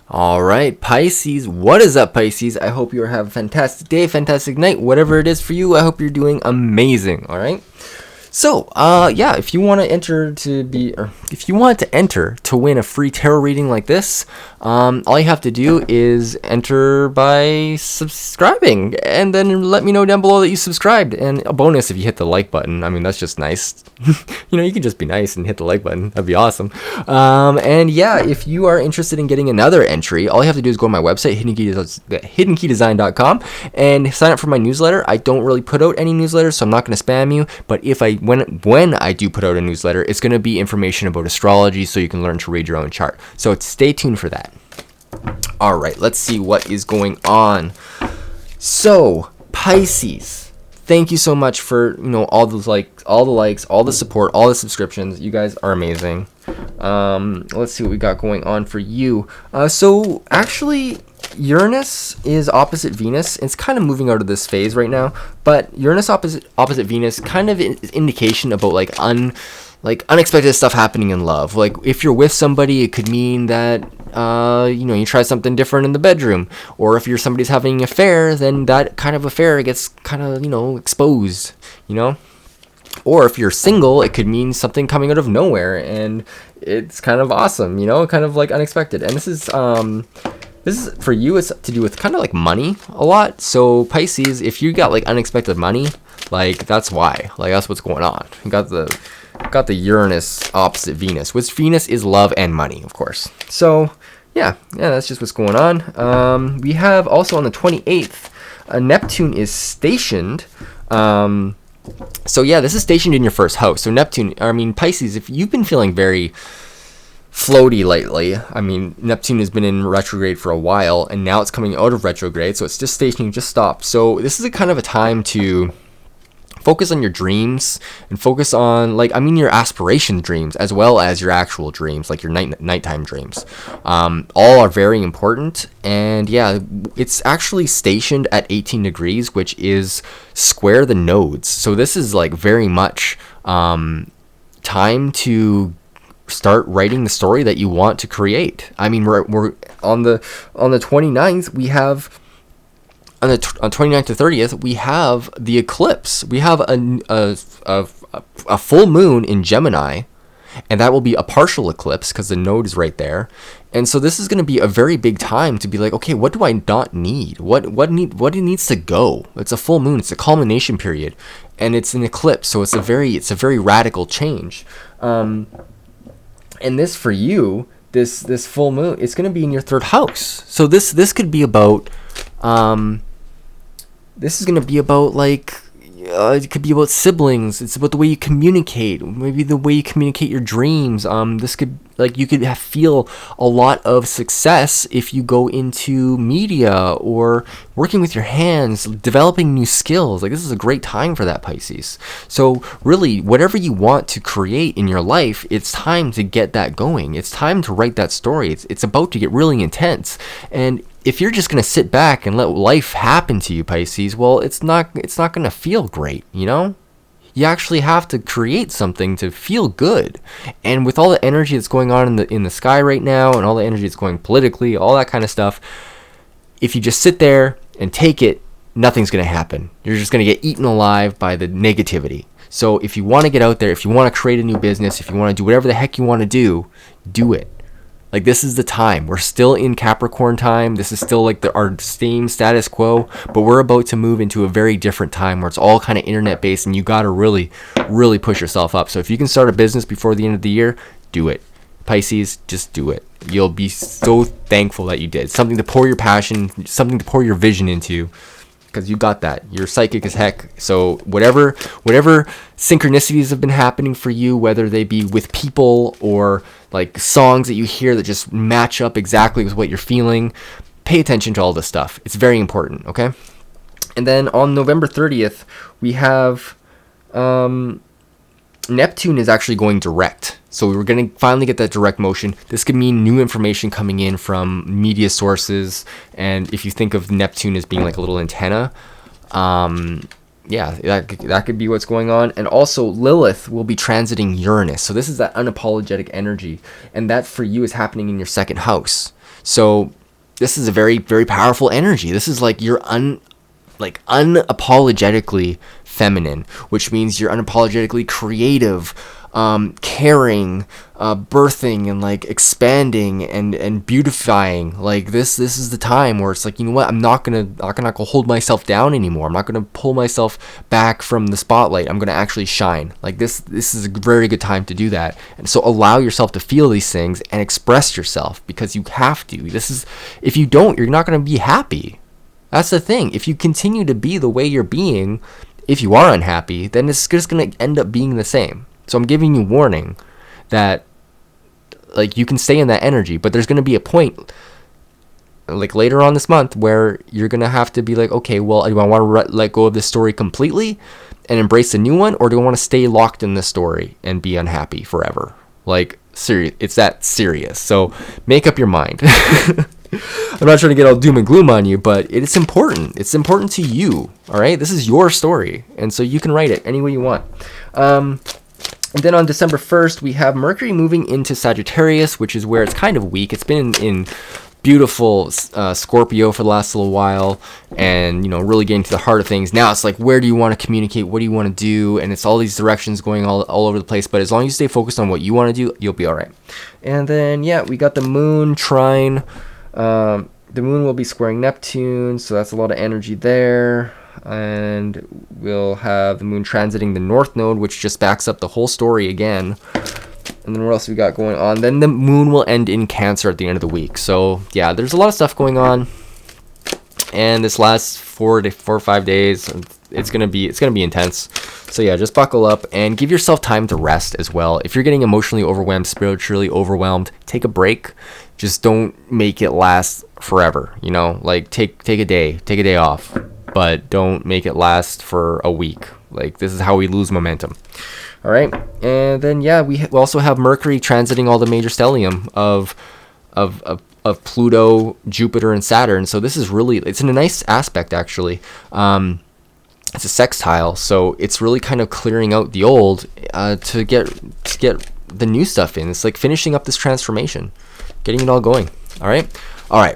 All right, Pisces. What is up, Pisces? I hope you have a fantastic day, fantastic night, whatever it is for you. I hope you're doing amazing. All right. So, yeah, if you want to enter to win a free tarot reading like this, all you have to do is enter by subscribing, and then let me know down below that you subscribed. And a bonus if you hit the like button. I mean, that's just nice. You can just be nice and hit the like button. That'd be awesome. And yeah, if you are interested in getting another entry, all you have to do is go to my website, hiddenkeydesign.com, and sign up for my newsletter. I don't really put out any newsletters, so I'm not going to spam you. But when I do put out a newsletter, it's going to be information about astrology, so you can learn to read your own chart. So stay tuned for that. All right, let's see what is going on. So Pisces, thank you so much for all the likes, all the support, all the subscriptions. You guys are amazing. Let's see what we got going on for you. So actually, Uranus is opposite Venus. It's kind of moving out of this phase right now, but Uranus opposite Venus kind of is indication about unexpected stuff happening in love. Like if you're with somebody, it could mean that you try something different in the bedroom, or if somebody's having an affair, then that kind of affair gets kind of exposed, or if you're single, it could mean something coming out of nowhere and it's kind of awesome, kind of like unexpected. And this is for you, it's to do with kind of like money a lot. So Pisces, if you got like unexpected money, like that's why, like that's what's going on. You got the Uranus opposite Venus, which Venus is love and money, of course. So yeah, that's just what's going on. We have also on the 28th, Neptune is stationed. So yeah, this is stationed in your first house. So Pisces, if you've been feeling very floaty lately, Neptune has been in retrograde for a while, and now it's coming out of retrograde, so it's just stationing, just stopped. So this is a kind of a time to focus on your dreams and focus on your aspiration dreams as well as your actual dreams, like your nighttime dreams. All are very important. And yeah, it's actually stationed at 18 degrees, which is square the nodes. So this is like very much time to start writing the story that you want to create. We're on the 29th, we have on 29th to 30th, we have the eclipse. We have a full moon in Gemini, and that will be a partial eclipse because the node is right there. And so this is going to be a very big time to be like, okay, what do I not need? What needs to go? It's a full moon. It's a culmination period, and it's an eclipse, so it's a very radical change. And this for you, this full moon, it's going to be in your third house. So this could be about. This is going to be about it could be about siblings. It's about the way you communicate, maybe the way you communicate your dreams. This could you could feel a lot of success if you go into media or working with your hands, developing new skills. This is a great time for that, Pisces. So really, whatever you want to create in your life, it's time to get that going. It's time to write that story. It's about to get really intense. And if you're just going to sit back and let life happen to you, Pisces, well, it's not going to feel great, You actually have to create something to feel good. And with all the energy that's going on in the sky right now, and all the energy that's going politically, all that kind of stuff, if you just sit there and take it, nothing's going to happen. You're just going to get eaten alive by the negativity. So if you want to get out there, if you want to create a new business, if you want to do whatever the heck you want to do it. This is the time. We're still in Capricorn time. This is still our same status quo, but we're about to move into a very different time where it's all kind of internet based, and you got to really, really push yourself up. So if you can start a business before the end of the year, do it. Pisces, just do it. You'll be so thankful that you did. Something to pour your passion, something to pour your vision into, because you got that. You're psychic as heck. So whatever synchronicities have been happening for you, whether they be with people or songs that you hear that just match up exactly with what you're feeling, pay attention to all this stuff. It's very important, okay? And then on November 30th, we have Neptune is actually going direct. So we're going to finally get that direct motion. This could mean new information coming in from media sources. And if you think of Neptune as being like a little antenna, that could be what's going on. And also Lilith will be transiting Uranus. So this is that unapologetic energy. And that for you is happening in your second house. So this is a very, very powerful energy. This is like you're unapologetically feminine, which means you're unapologetically creative, caring, birthing, and like expanding and beautifying. Like this is the time where it's like, you know what, I'm not gonna hold myself down anymore. I'm not gonna pull myself back from the spotlight. I'm gonna actually shine. Like this is a very good time to do that. And so allow yourself to feel these things and express yourself, because you have to. If you don't, you're not gonna be happy. That's the thing. If you continue to be the way you're being, if you are unhappy, then it's just going to end up being the same. So I'm giving you warning that like you can stay in that energy, but there's going to be a point like later on this month where you're going to have to be like, okay, well, do I want to let go of this story completely and embrace a new one, or do I want to stay locked in this story and be unhappy forever? Like, serious, it's that serious. So make up your mind. I'm not trying to get all doom and gloom on you, but it's important. It's important to you, all right? This is your story, and so you can write it any way you want. And then on December 1st, we have Mercury moving into Sagittarius, which is where it's kind of weak. It's been in beautiful Scorpio for the last little while, and, you know, really getting to the heart of things. Now it's like, where do you want to communicate? What do you want to do? And it's all these directions going all over the place, but as long as you stay focused on what you want to do, you'll be all right. And then, yeah, we got the moon trine. The moon will be squaring Neptune, so that's a lot of energy there. And we'll have the moon transiting the north node, which just backs up the whole story again. And then what else we got going on? Then the moon will end in Cancer at the end of the week. So yeah, there's a lot of stuff going on. And this last 4 or 5 days, it's gonna be intense. So yeah, just buckle up and give yourself time to rest as well. If you're getting emotionally overwhelmed, spiritually overwhelmed, take a break. Just don't make it last forever, you know? Like take a day off, but don't make it last for a week. Like, this is how we lose momentum. All right. And then yeah, we also have Mercury transiting all the major stellium of Pluto, Jupiter, and Saturn. So this is really, it's in a nice aspect actually. It's a sextile, so it's really kind of clearing out the old to get the new stuff in. It's like finishing up this transformation, getting it all going. All right.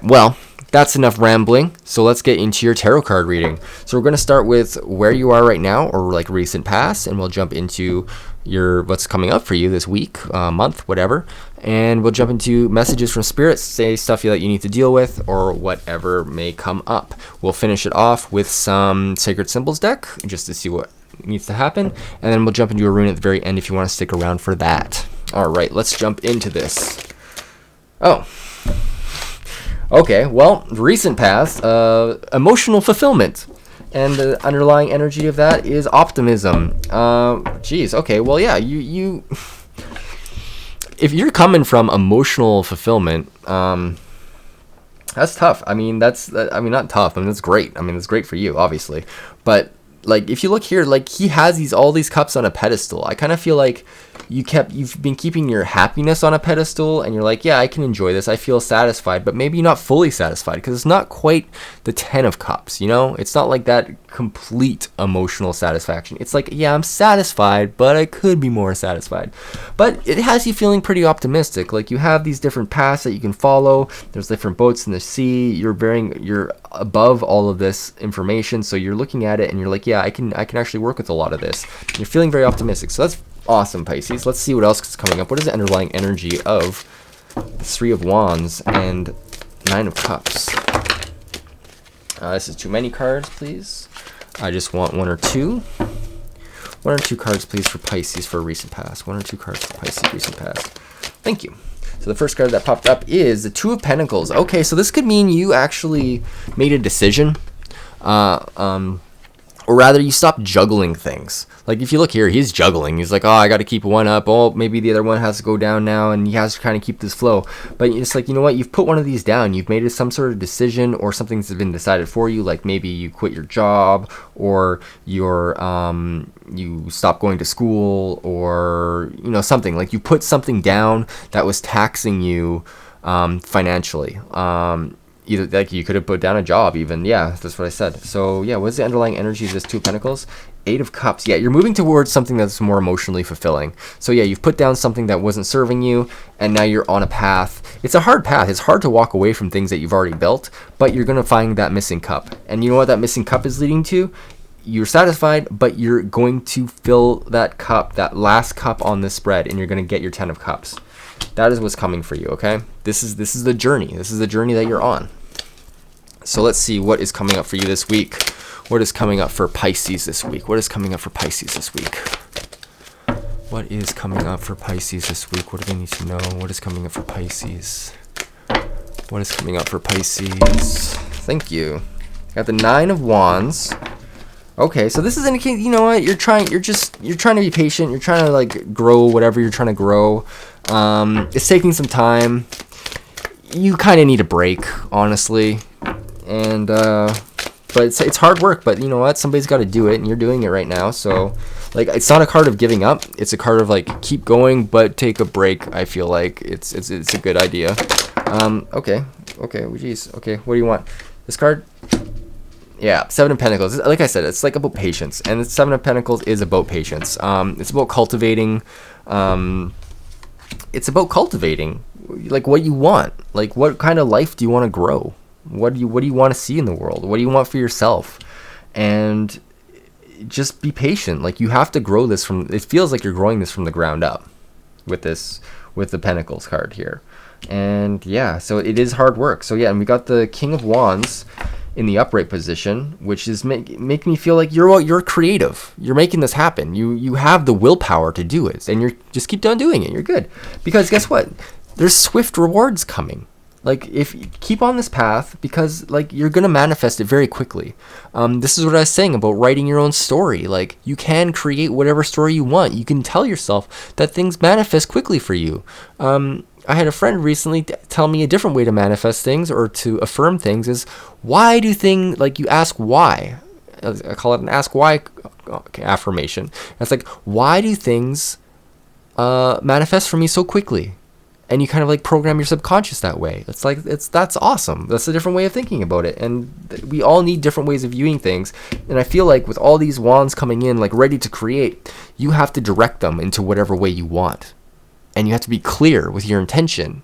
Well, that's enough rambling. So let's get into your tarot card reading. So we're going to start with where you are right now, or like recent past, and we'll jump into what's coming up for you this week, month, whatever. And we'll jump into messages from spirits, say stuff that you need to deal with, or whatever may come up. We'll finish it off with some sacred symbols deck just to see what needs to happen, and then we'll jump into a rune at the very end if you want to stick around for that. All right, let's jump into this. Oh, okay. Well, recent past, emotional fulfillment. And the underlying energy of that is optimism. Geez, okay, well, yeah, you if you're coming from emotional fulfillment, that's tough. I mean, not tough. I mean, that's great. I mean, it's great for you, obviously. But like, if you look here, like, he has all these cups on a pedestal. I kind of feel like you've been keeping your happiness on a pedestal, and you're like, yeah, I can enjoy this, I feel satisfied, but maybe not fully satisfied, because it's not quite the 10 of cups, you know? It's not like that complete emotional satisfaction. It's like, yeah, I'm satisfied, but I could be more satisfied. But it has you feeling pretty optimistic. Like, you have these different paths that you can follow. There's different boats in the sea. You're above all of this information, so you're looking at it and you're like, yeah, I can actually work with a lot of this. You're feeling very optimistic. So that's awesome, Pisces. Let's see what else is coming up. What is the underlying energy of the 3 of Wands and 9 of Cups? This is too many cards, please. I just want 1 or 2. 1 or 2 cards, please, for Pisces for recent past. 1 or 2 cards for Pisces recent past. Thank you. So the first card that popped up is the 2 of Pentacles. Okay, so this could mean you actually made a decision. Or rather, you stop juggling things. Like, if you look here, he's juggling. He's like, oh, I got to keep one up. Oh, maybe the other one has to go down now, and he has to kind of keep this flow. But it's like, you know what? You've put one of these down. You've made some sort of decision, or something's been decided for you. Like, maybe you quit your job, or you stop going to school, or, you know, something. Like, you put something down that was taxing you financially. Either like you could have put down a job even. Yeah, that's what I said. So yeah, what's the underlying energy of this Two of Pentacles? Eight of Cups. Yeah, you're moving towards something that's more emotionally fulfilling. So yeah, you've put down something that wasn't serving you, and now you're on a path. It's a hard path. It's hard to walk away from things that you've already built, but you're going to find that missing cup. And you know what that missing cup is leading to? You're satisfied, but you're going to fill that cup, that last cup on this spread, and you're going to get your 10 of Cups. That is what's coming for you, okay? This is the journey. This is the journey that you're on. So let's see what is coming up for you this week. What is coming up for Pisces this week? What is coming up for Pisces this week? What is coming up for Pisces this week? What do they need to know? What is coming up for Pisces? What is coming up for Pisces? Thank you. Got the 9 of Wands. Okay, so this is indicating, you know what, you're trying to be patient, you're trying to like grow whatever you're trying to grow. It's taking some time. You kind of need a break, honestly. And but it's hard work, but you know what, somebody's got to do it, and you're doing it right now. So like, it's not a card of giving up, it's a card of like, keep going but take a break. I feel like it's a good idea. Okay, geez. Okay, what do you want? This card? Yeah, 7 of Pentacles. Like I said, it's like about patience, and the 7 of Pentacles is about patience. It's about cultivating. It's about cultivating, like, what you want. Like, what kind of life do you want to grow? What do you want to see in the world? What do you want for yourself? And just be patient. Like, you have to grow this from. It feels like you're growing this from the ground up, with the Pentacles card here, and yeah, so it is hard work. So yeah, and we got the King of Wands in the upright position, which is make me feel like you're creative. You're making this happen. You have the willpower to do it, and you're just keep on doing it. You're good, because guess what? There's swift rewards coming. Like, if you keep on this path, because like, you're gonna manifest it very quickly. This is what I was saying about writing your own story. Like, you can create whatever story you want. You can tell yourself that things manifest quickly for you. I had a friend recently tell me a different way to manifest things or to affirm things is, why do things, like, you ask why. I call it an ask why affirmation. It's like, why do things manifest for me so quickly? And you kind of like program your subconscious that way. It's like, that's awesome. That's a different way of thinking about it. And we all need different ways of viewing things. And I feel like with all these wands coming in, like ready to create, you have to direct them into whatever way you want. And you have to be clear with your intention.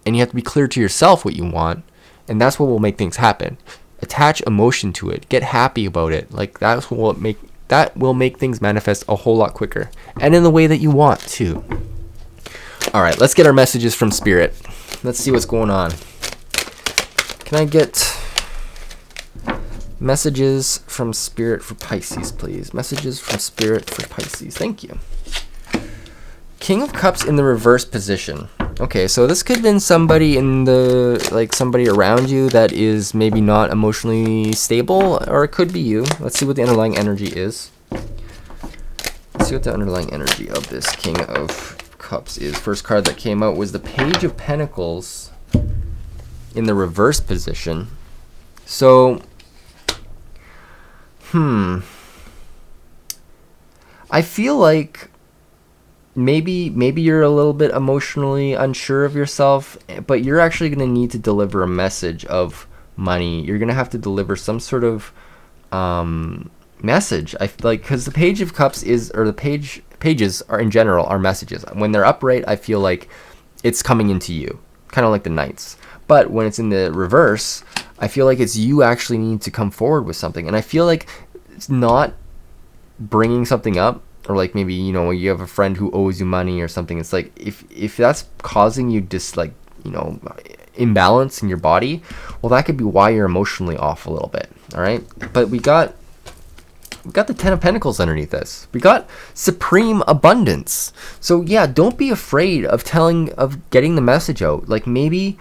And you have to be clear to yourself what you want. And that's what will make things happen. Attach emotion to it. Get happy about it. Like, that will make things manifest a whole lot quicker. And in the way that you want too. All right, let's get our messages from Spirit. Let's see what's going on. Can I get messages from Spirit for Pisces, please? Messages from Spirit for Pisces. Thank you. King of Cups in the reverse position. Okay, so this could have been somebody somebody around you that is maybe not emotionally stable, or it could be you. Let's see what the underlying energy is. Let's see what the underlying energy of this King of Cups is. First card that came out was the Page of Pentacles in the reverse position. So, I feel like maybe you're a little bit emotionally unsure of yourself, but you're actually going to need to deliver a message of money. You're going to have to deliver some sort of message. I feel like, because the Page of Cups pages are in general are messages. When they're upright, I feel like it's coming into you, kind of like the Knights. But when it's in the reverse, I feel like it's you actually need to come forward with something. And I feel like it's not bringing something up, or like maybe, you know, you have a friend who owes you money or something. It's like, if that's causing you imbalance in your body, well, that could be why you're emotionally off a little bit. All right, but we got the 10 of Pentacles underneath this. We got supreme abundance. So yeah, don't be afraid of getting the message out. Like, maybe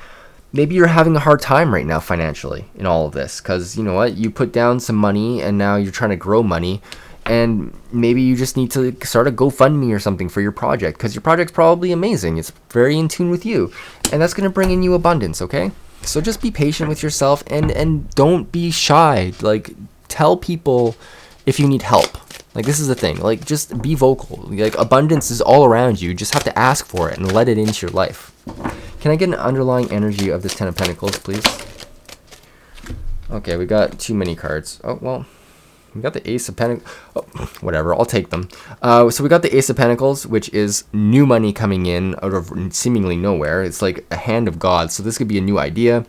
you're having a hard time right now financially in all of this, because you know what, you put down some money and now you're trying to grow money. And maybe you just need to start a GoFundMe or something for your project, because your project's probably amazing. It's very in tune with you, and that's going to bring in you abundance, okay? So just be patient with yourself, and don't be shy. Like, tell people if you need help. Like, this is the thing. Like, just be vocal. Like, abundance is all around you. You just have to ask for it and let it into your life. Can I get an underlying energy of this 10 of Pentacles, please? Okay, we got too many cards. Oh, well, we got the Ace of Pentacles. Oh, whatever, I'll take them. So we got the Ace of Pentacles, which is new money coming in out of seemingly nowhere. It's like a hand of God, so this could be a new idea.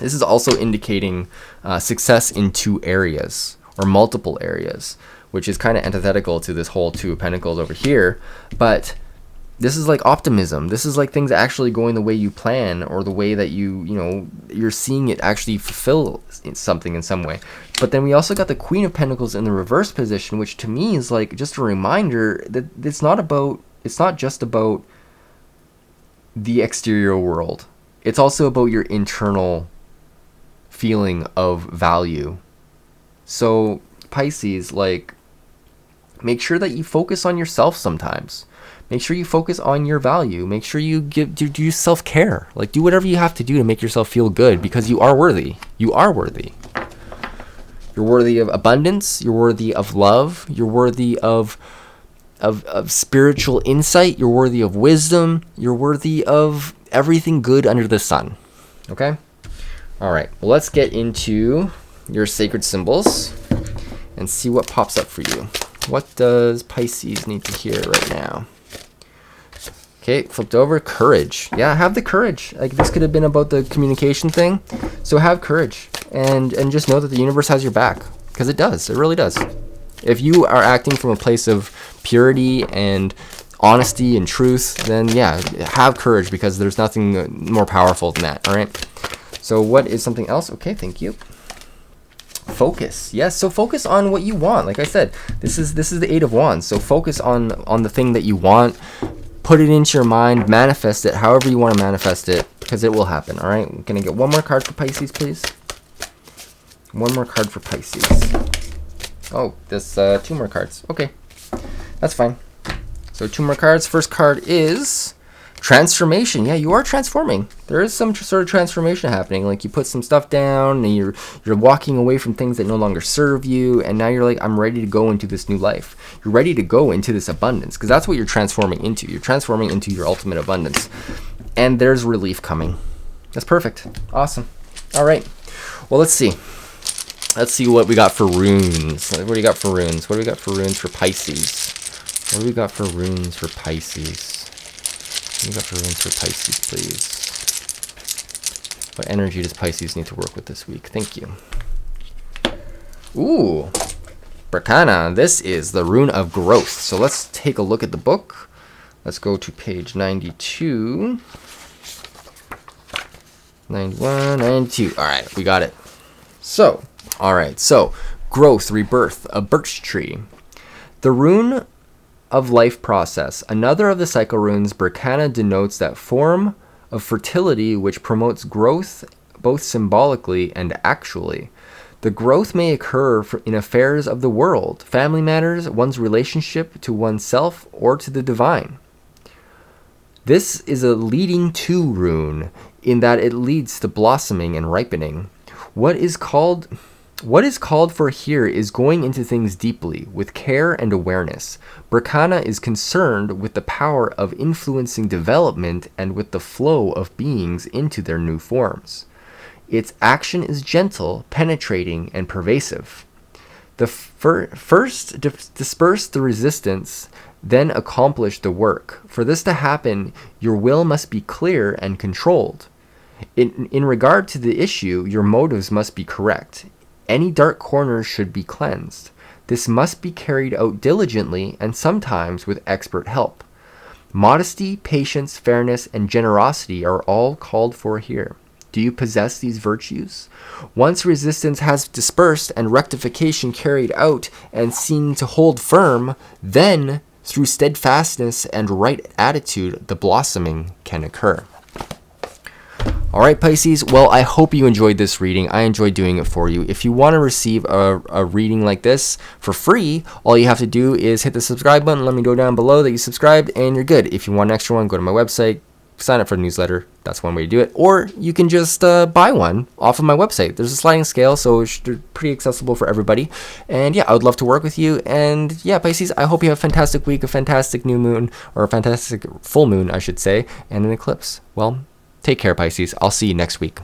This is also indicating success in 2 areas, or multiple areas, which is kind of antithetical to this whole 2 of Pentacles over here. But this is like optimism. This is like things actually going the way you plan, or the way that you're seeing it actually fulfill something in some way. But then we also got the Queen of Pentacles in the reverse position, which to me is like just a reminder that it's not just about the exterior world. It's also about your internal feeling of value. So Pisces, like, make sure that you focus on yourself sometimes. Make sure you focus on your value. Make sure you do self-care. Like, do whatever you have to do to make yourself feel good, because you are worthy. You are worthy. You're worthy of abundance. You're worthy of love. You're worthy of spiritual insight. You're worthy of wisdom. You're worthy of everything good under the sun. Okay? All right. Well, let's get into your sacred symbols and see what pops up for you. What does Pisces need to hear right now? Okay, flipped over. Courage. Yeah, have the courage. Like, this could have been about the communication thing. So have courage, and just know that the universe has your back, because it does. It really does. If you are acting from a place of purity and honesty and truth, then yeah, have courage, because there's nothing more powerful than that. All right. So what is something else? Okay, thank you. Focus. Yes, so focus on what you want. Like I said, this is the 8 of Wands. So focus on the thing that you want. Put it into your mind, manifest it however you want to manifest it, because it will happen. All right, I'm gonna get one more card for Pisces, please. One more card for Pisces. Oh, there's 2 more cards. Okay, that's fine. So 2 more cards. First card is transformation. Yeah, you are transforming. There is some sort of transformation happening. Like, you put some stuff down, and you're walking away from things that no longer serve you, and now you're like, I'm ready to go into this new life. You're ready to go into this abundance, because that's what you're transforming into. You're transforming into your ultimate abundance, and there's relief coming. That's perfect. Awesome. All right. Well, let's see. Let's see what we got for runes. What do you got for runes? What do we got for runes for Pisces? What do we got for runes for Pisces? What do we got for runes for Pisces, please? What energy does Pisces need to work with this week? Thank you. Ooh, Bracana. This is the rune of growth. So let's take a look at the book. Let's go to page 92. 91, 92. All right, we got it. So, all right. So, growth, rebirth, a birch tree. The rune of life process. Another of the cycle runes, Bracana, denotes that form of fertility which promotes growth both symbolically and actually. The growth may occur in affairs of the world, family matters, one's relationship to oneself, or to the divine. This is a leading to rune in that it leads to blossoming and ripening. What is called for here is going into things deeply, with care and awareness. Bracana is concerned with the power of influencing development and with the flow of beings into their new forms. Its action is gentle, penetrating, and pervasive. The first disperse the resistance, then accomplish the work. For this to happen, your will must be clear and controlled. In regard to the issue, your motives must be correct. Any dark corners should be cleansed. This must be carried out diligently and sometimes with expert help. Modesty, patience, fairness, and generosity are all called for here. Do you possess these virtues? Once resistance has dispersed and rectification carried out and seen to hold firm, then, through steadfastness and right attitude, the blossoming can occur. All right, Pisces. Well, I hope you enjoyed this reading. I enjoyed doing it for you. If you want to receive a reading like this for free, all you have to do is hit the subscribe button. Let me know down below that you subscribed, and you're good. If you want an extra one, go to my website, sign up for the newsletter. That's one way to do it. Or you can just buy one off of my website. There's a sliding scale, so it's pretty accessible for everybody. And yeah, I would love to work with you. And yeah, Pisces, I hope you have a fantastic week, a fantastic new moon, or a fantastic full moon, I should say, and an eclipse. Well, take care, Pisces. I'll see you next week.